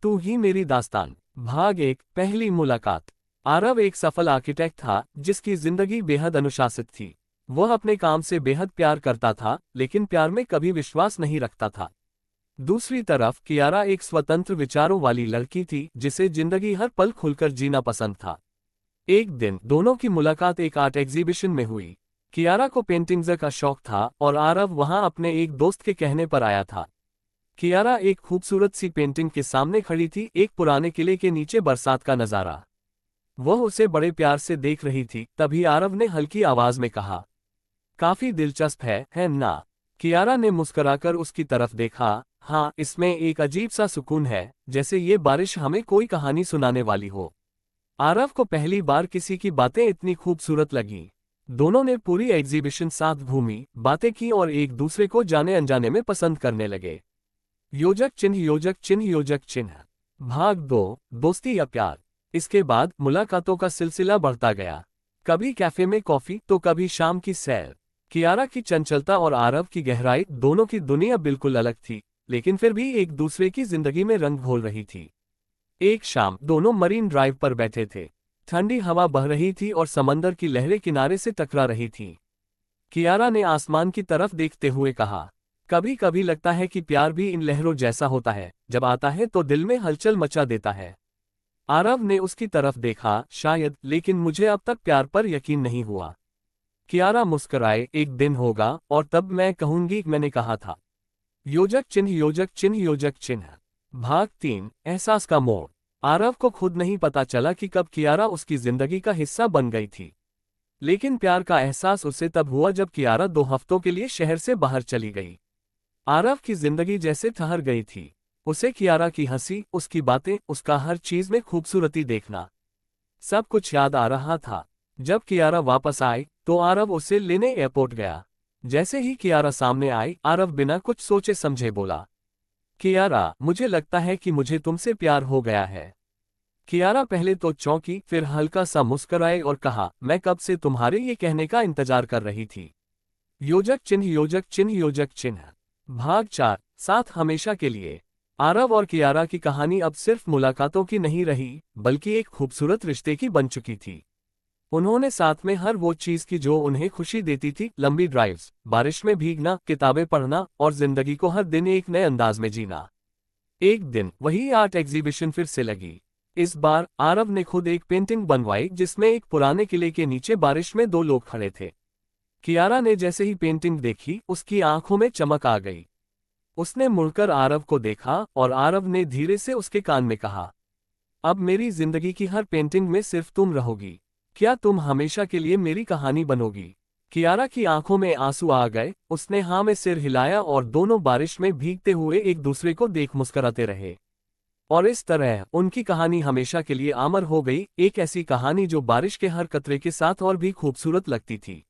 तू ही मेरी दास्तान। भाग 1। पहली मुलाकात। आरव एक सफल आर्किटेक्ट था जिसकी जिंदगी बेहद अनुशासित थी। वह अपने काम से बेहद प्यार करता था, लेकिन प्यार में कभी विश्वास नहीं रखता था। दूसरी तरफ कियारा एक स्वतंत्र विचारों वाली लड़की थी जिसे जिंदगी हर पल खुलकर जीना पसंद था। एक दिन दोनों की मुलाकात एक आर्ट एग्जीबिशन में हुई। कियारा को पेंटिंग्स का शौक था और आरव वहां अपने एक दोस्त के कहने पर आया था। कियारा एक खूबसूरत सी पेंटिंग के सामने खड़ी थी, एक पुराने किले के नीचे बरसात का नजारा। वह उसे बड़े प्यार से देख रही थी, तभी आरव ने हल्की आवाज में कहा, काफी दिलचस्प है ना? कियारा ने मुस्कुराकर उसकी तरफ देखा। हाँ, इसमें एक अजीब सा सुकून है, जैसे ये बारिश हमें कोई कहानी सुनाने वाली हो। आरव को पहली बार किसी की बातें इतनी खूबसूरत लगी। दोनों ने पूरी एग्जीबिशन साथ घूमी, बातें की और एक दूसरे को जाने अनजाने में पसंद करने लगे। योजक चिन्ह योजक चिन्ह योजक चिन्ह। भाग 2। दोस्ती या प्यार। इसके बाद मुलाकातों का सिलसिला बढ़ता गया। कभी कैफे में कॉफी तो कभी शाम की सैर। कियारा की चंचलता और आरव की गहराई, दोनों की दुनिया बिल्कुल अलग थी, लेकिन फिर भी एक दूसरे की जिंदगी में रंग घोल रही थी। एक शाम दोनों मरीन ड्राइव पर बैठे थे। ठंडी हवा बह रही थी और समंदर की लहरें किनारे से टकरा रही थीं। कियारा ने आसमान की तरफ देखते हुए कहा, कभी कभी लगता है कि प्यार भी इन लहरों जैसा होता है, जब आता है तो दिल में हलचल मचा देता है। आरव ने उसकी तरफ देखा, शायद, लेकिन मुझे अब तक प्यार पर यकीन नहीं हुआ। कियारा मुस्कुराए, एक दिन होगा और तब मैं कहूंगी मैंने कहा था। योजक चिन्ह योजक चिन्ह योजक चिन्ह। भाग 3। एहसास का मोड़। आरव को खुद नहीं पता चला कि कब कियारा उसकी जिंदगी का हिस्सा बन गई थी, लेकिन प्यार का एहसास उसे तब हुआ जब कियारा 2 हफ्तों के लिए शहर से बाहर चली गई। आरव की जिंदगी जैसे ठहर गई थी। उसे कियारा की हंसी, उसकी बातें, उसका हर चीज में खूबसूरती देखना, सब कुछ याद आ रहा था। जब कियारा वापस आई तो आरव उसे लेने एयरपोर्ट गया। जैसे ही कियारा सामने आई, आरव बिना कुछ सोचे समझे बोला, कियारा, मुझे लगता है कि मुझे तुमसे प्यार हो गया है। कियारा पहले तो चौंकी, फिर हल्का सा मुस्कुराए और कहा, मैं कब से तुम्हारे ये कहने का इंतजार कर रही थी। योजक चिन्ह योजक चिन्ह योजक चिन्ह। भाग 4। साथ हमेशा के लिए। आरव और कियारा की कहानी अब सिर्फ मुलाकातों की नहीं रही, बल्कि एक खूबसूरत रिश्ते की बन चुकी थी। उन्होंने साथ में हर वो चीज की जो उन्हें खुशी देती थी, लंबी ड्राइव्स, बारिश में भीगना, किताबें पढ़ना और जिंदगी को हर दिन एक नए अंदाज में जीना। एक दिन वही आर्ट एग्जीबिशन फिर से लगी। इस बार आरव ने खुद एक पेंटिंग बनवाई जिसमें एक पुराने किले के नीचे बारिश में 2 लोग खड़े थे। कियारा ने जैसे ही पेंटिंग देखी, उसकी आंखों में चमक आ गई। उसने मुड़कर आरव को देखा और आरव ने धीरे से उसके कान में कहा, अब मेरी जिंदगी की हर पेंटिंग में सिर्फ तुम रहोगी। क्या तुम हमेशा के लिए मेरी कहानी बनोगी? कियारा की आंखों में आंसू आ गए। उसने हाँ में सिर हिलाया और दोनों बारिश में भीगते हुए एक दूसरे को देख मुस्कुराते रहे। और इस तरह उनकी कहानी हमेशा के लिए अमर हो गई, एक ऐसी कहानी जो बारिश के हर कतरे के साथ और भी खूबसूरत लगती थी।